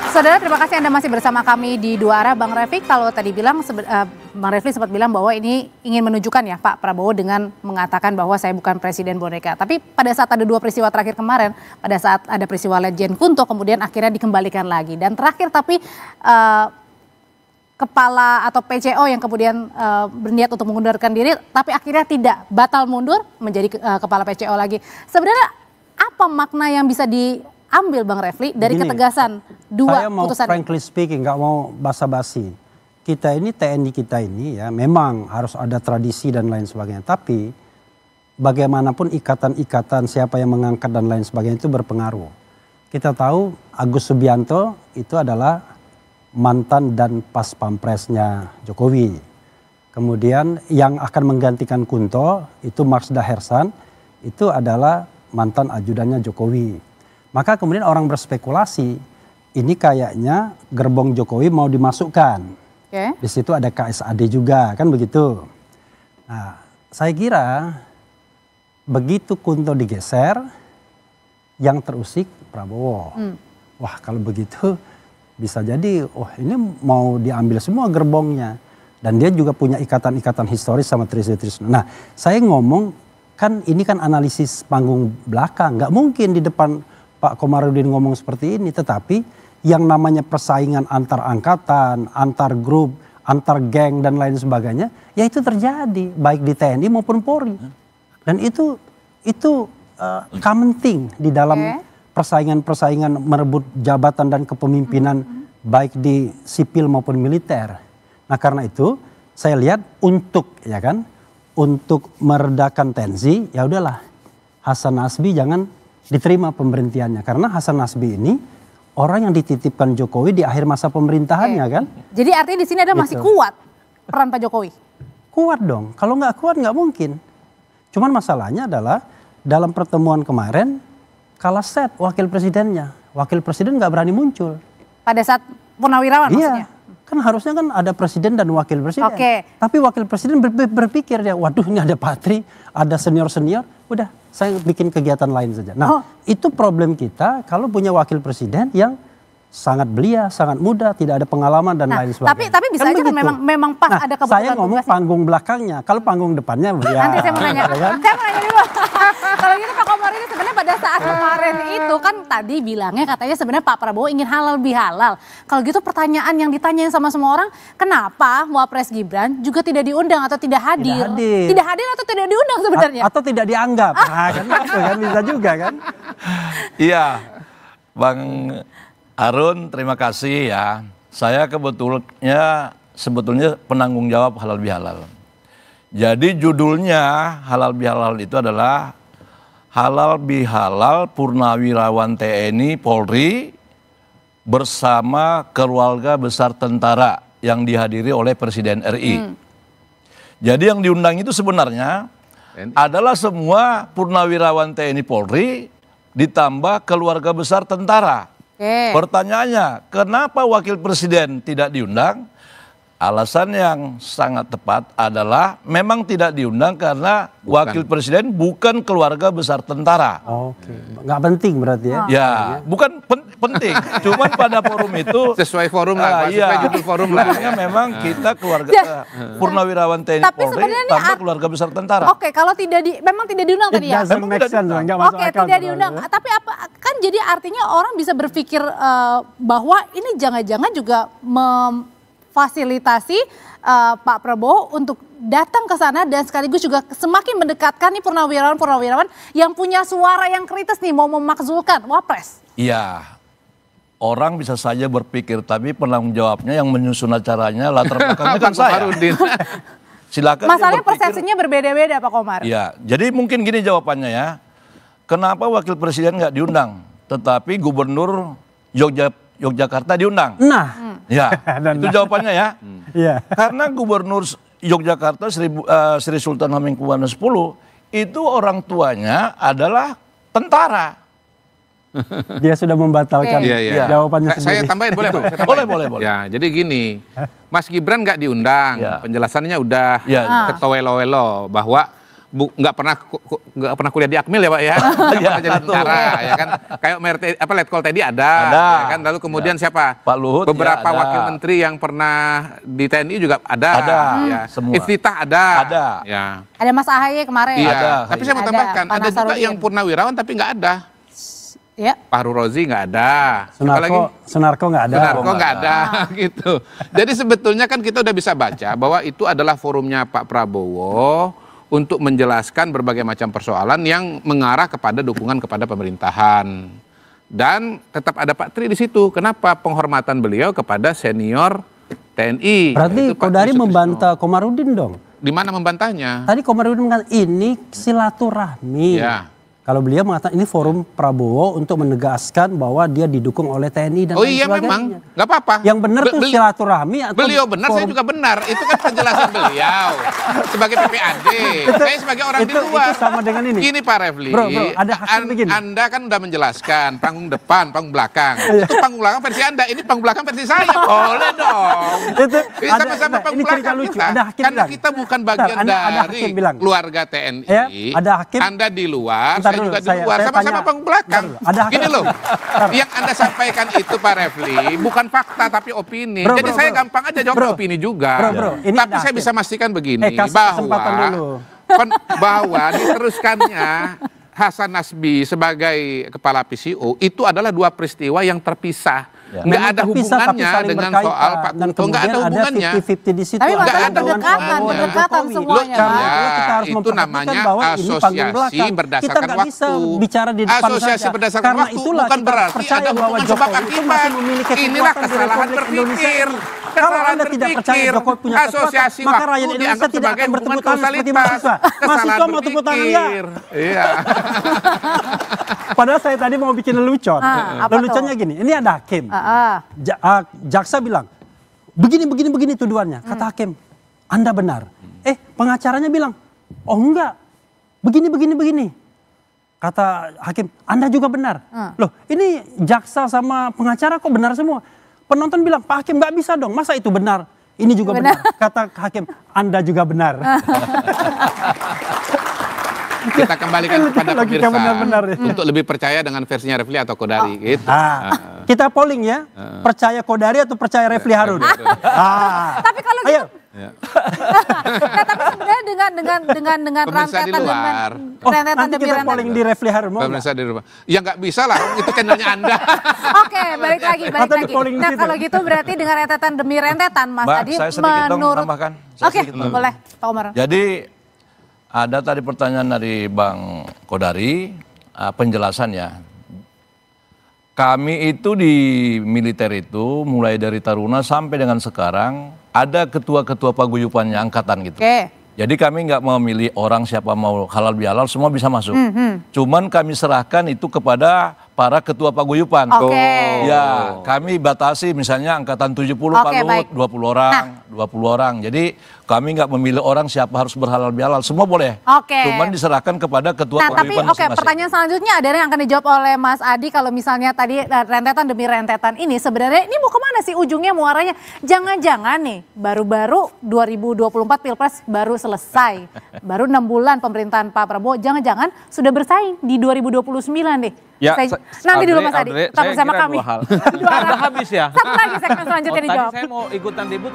Saudara, terima kasih Anda masih bersama kami di Dua Arah. Bang Refik, kalau tadi bilang, Bang Refli sempat bilang bahwa ini ingin menunjukkan ya Pak Prabowo dengan mengatakan bahwa saya bukan presiden boneka. Tapi pada saat ada dua peristiwa terakhir kemarin, pada saat ada peristiwa Letjen Kunto, kemudian akhirnya dikembalikan lagi. Dan terakhir tapi kepala atau PCO yang kemudian berniat untuk mengundurkan diri, tapi akhirnya tidak, batal mundur menjadi kepala PCO lagi. Sebenarnya apa makna yang bisa diambil Bang Refli dari ketegasan dua putusan? Saya mau frankly speaking, nggak mau basa-basi. Kita ini TNI kita ini ya memang harus ada tradisi dan lain sebagainya. Tapi bagaimanapun ikatan-ikatan siapa yang mengangkat dan lain sebagainya itu berpengaruh. Kita tahu Agus Subianto itu adalah mantan dan pas pampresnya Jokowi. Kemudian yang akan menggantikan Kunto itu Marsda Hersan, itu adalah mantan ajudannya Jokowi. Maka kemudian orang berspekulasi, ini kayaknya gerbong Jokowi mau dimasukkan. Di situ ada KSAD juga, kan begitu. Nah, saya kira begitu Kunto digeser, yang terusik Prabowo. Wah, kalau begitu bisa jadi, ini mau diambil semua gerbongnya. Dan dia juga punya ikatan-ikatan historis sama Trisno. Nah, saya ngomong, kan ini kan analisis panggung belakang. Nggak mungkin di depan Pak Komarudin ngomong seperti ini. Tetapi yang namanya persaingan antar angkatan, antar grup, antar geng dan lain sebagainya, ya itu terjadi baik di TNI maupun Polri. Dan itu common thing di dalam persaingan-persaingan merebut jabatan dan kepemimpinan baik di sipil maupun militer. Nah, karena itu saya lihat untuk meredakan tensi, ya udahlah Hasan Nasbi jangan diterima pemberhentiannya, karena Hasan Nasbi ini orang yang dititipkan Jokowi di akhir masa pemerintahannya kan. Jadi artinya di sini ada masih kuat peran Pak Jokowi? Kuat dong, kalau nggak kuat nggak mungkin. Cuman masalahnya adalah dalam pertemuan kemarin kalah set wakil presidennya. Wakil presiden nggak berani muncul. Pada saat Purnawirawan maksudnya? Kan harusnya kan ada presiden dan wakil presiden. Tapi wakil presiden berpikir dia, waduh ini ada Patri, ada senior-senior, udah saya bikin kegiatan lain saja. Nah, itu problem kita kalau punya wakil presiden yang sangat belia, sangat muda, tidak ada pengalaman dan lain sebagainya. Tapi bisa aja kan memang pas ada kebetulan. Saya ngomong panggung belakangnya, kalau panggung depannya ya. Nanti saya mau nanya. Saya mau nanya dulu. Kalau gitu Pak Komar ini sebenarnya pada saat kemarin itu kan tadi bilangnya katanya sebenarnya Pak Prabowo ingin halal bihalal. Kalau gitu pertanyaan yang ditanyain sama semua orang, kenapa Wapres Gibran juga tidak diundang atau tidak hadir? Tidak hadir atau tidak diundang sebenarnya? Atau tidak dianggap. Nah, kan bisa juga kan? Iya, Bang Harun, terima kasih ya. Saya sebetulnya penanggung jawab halal bihalal. Jadi judulnya halal bihalal itu adalah halal bihalal Purnawirawan TNI Polri bersama keluarga besar tentara yang dihadiri oleh Presiden RI. Jadi yang diundang itu sebenarnya adalah semua Purnawirawan TNI Polri ditambah keluarga besar tentara. Pertanyaannya, kenapa wakil presiden tidak diundang? Alasan yang sangat tepat adalah memang tidak diundang karena wakil presiden bukan keluarga besar tentara. Nggak penting berarti ya? Ya, bukan penting. Cuman pada forum itu sesuai forum lah, sesuai judul forum lah. Memang kita keluarga Purnawirawan TNI Polri tanpa keluarga besar tentara. Kalau memang tidak diundang tadi ya? Tidak diundang. Tapi apa kan jadi artinya orang bisa berpikir bahwa ini jangan-jangan juga fasilitasi Pak Prabowo untuk datang ke sana dan sekaligus juga semakin mendekatkan nih purnawirawan yang punya suara yang kritis nih mau memakzulkan Wapres. Iya, orang bisa saja berpikir, tapi penanggung jawabnya yang menyusun acaranya latar belakangnya kan saya. Silakan. Masalahnya persepsinya berbeda-beda Pak Komar. Iya, jadi mungkin gini jawabannya ya. Kenapa wakil presiden nggak diundang, tetapi gubernur Yogyakarta diundang? Ya, itu jawabannya ya. Karena Gubernur Yogyakarta Sri Sultan Hamengkubuwono X itu orang tuanya adalah tentara. Dia sudah membatalkan jawabannya sendiri. Saya tambahin boleh Pak? Boleh. Ya, jadi gini, Mas Gibran nggak diundang, penjelasannya udah ketowelo-welo bahwa nggak pernah kuliah di Akmil ya Pak ya. Jadi tentara ya kan. Kayak Letkol tadi ada. Ya kan. Lalu kemudian siapa? Pak Luhut. Beberapa ya, wakil menteri yang pernah di TNI juga ada. Ya, semua. Iftitah ada. Ya. Ada Mas AHY kemarin. Iya. Ada. Tapi saya mau tambahkan, Pak ada juga Nasarudin. yang purnawirawan tapi nggak ada. Ya. Fahru Rozi nggak ada. Siapa lagi? Sunarko nggak ada. Sunarko nggak ada gitu. Jadi sebetulnya kan kita udah bisa baca bahwa itu adalah forumnya Pak Prabowo untuk menjelaskan berbagai macam persoalan yang mengarah kepada dukungan kepada pemerintahan. Dan tetap ada Pak Tri di situ. Kenapa? Penghormatan beliau kepada senior TNI. Berarti yaitu Pak Kodari Tri Sutrisno. membantah Komarudin dong. Di mana membantahnya? Tadi Komarudin mengatakan ini silaturahmi. Ya. Kalau beliau mengatakan ini forum Prabowo untuk menegaskan bahwa dia didukung oleh TNI dan Oh lain iya sebagainya. memang, nggak apa-apa. Yang benar tuh silaturahmi atau Beliau benar, saya forum- juga benar. Itu kan penjelasan beliau sebagai PPAD. Saya sebagai orang di luar. Itu sama dengan ini. Gini Pak Refli, Bro, ada hakim begini. Anda kan udah menjelaskan panggung depan, panggung belakang. Itu panggung belakang versi Anda, ini panggung belakang versi saya. Boleh dong. Itu Ini ada- sama-sama nah, panggung ini cerita belakang lucu. kita. Ada hakim Karena bilang. kita bukan Bentar, bagian ada dari hakim bilang. keluarga TNI. Ya, ada hakim. Anda di luar, Bentar saya dulu, juga di saya luar. Sama-sama tanya. panggung belakang. Bentar dulu, ada hakim. Gini loh, yang Anda sampaikan itu Pak Refli, bukan fakta tapi opini. Bro, Jadi bro, saya bro. gampang aja jawab Bro. opini juga. Bro, ini Tapi ada saya hakim. bisa memastikan begini, kasih kesempatan dulu. bahwa diteruskannya Hasan Nasbi sebagai kepala PCO itu adalah dua peristiwa yang terpisah. Ya. Nggak Memang ada terpisah, tapi hubungannya saling dengan berkaitan. soal Pak Dan Kunto. Nggak ada kemudian hubungannya. 50-50 di situ. Tapi Nggak masalah ada berdekatan, hubungannya. berdekatan Jokowi. semuanya. Loh, Pak. ya, kita harus Itu memperhatikan namanya bahwa ini panggung asosiasi belakang. berdasarkan Kita nggak bisa waktu. bicara di depan Asosiasi saja. berdasarkan Karena waktu itulah bukan kita berarti percaya ada bahwa hubungan sebab Jokowi itu akibat. masih memiliki Inilah kekuatan di kesalahan Republik Indonesia berpikir. ini. Kalau Anda tidak percaya Jokowi punya kekuatan, Asosiasi maka waktu rakyat Indonesia dianggap tidak sebagai akan bertepuk hubungan tangan seperti kausalitas. mahasiswa. Mahasiswa mau tepuk tangan ya. Iya. Padahal saya tadi mau bikin lelucon. Apa Leluconnya gini, ini ada hakim. Jaksa bilang, begini tuduhannya. Kata hakim, Anda benar. Pengacaranya bilang, oh enggak, begini. Kata hakim, Anda juga benar. Loh, ini jaksa sama pengacara kok benar semua. Penonton bilang, Pak Hakim nggak bisa dong, masa itu benar? Ini juga benar. Kata hakim, Anda juga benar. Kita kembalikan kepada Logika pemirsa benar-benar ya. untuk lebih percaya dengan versinya Refli atau Kodari gitu. Kita polling ya, percaya Kodari atau percaya Refli Harun? Tapi kalau Ayo. Nah, tapi sebenarnya dengan Pemirsa di rentetan luar. rentetan Nanti demi kita rentetan. polling di Refli Harun. Mau nggak? Pemirsa di rumah. Ya nggak bisa lah, itu channelnya Anda. Oke, balik lagi. Atau di polling di Nah, situ. kalau gitu berarti dengan rentetan demi rentetan, Mas Mbak, tadi saya sedikit dong menurut. tambahkan. Saya Oke, sedikit tambahkan. boleh, Pak Umar. Jadi ada tadi pertanyaan dari Bang Kodari, penjelasannya. Kami itu di militer itu mulai dari Taruna sampai dengan sekarang ada ketua-ketua paguyupannya angkatan gitu. Oke. Jadi kami nggak memilih orang siapa mau halal bihalal semua bisa masuk. Cuman kami serahkan itu kepada para ketua paguyupan. Oke. Ya, kami batasi misalnya angkatan 70 Pak Oke, Luhut, baik. 20 orang, 20 orang. Jadi kami nggak memilih orang siapa harus berhalal bihalal, semua boleh. Oke. Cuman diserahkan kepada ketua Nah, tapi paguyupan oke, masing-masing. pertanyaan selanjutnya ada yang akan dijawab oleh Mas Adi. Kalau misalnya tadi rentetan demi rentetan ini sebenarnya ini mau kemana sih ujungnya muaranya? Jangan-jangan nih baru-baru 2024 Pilpres baru selesai. Baru 6 bulan pemerintahan Pak Prabowo, jangan-jangan sudah bersaing di 2029 deh. Ya, Nanti dulu Mas Adi, Audrey, tetap saya bersama kira kami. dua hal. Dua hal. Udah habis ya? Satu lagi segmen selanjutnya Tadi dijawab. saya mau ikutan ribut.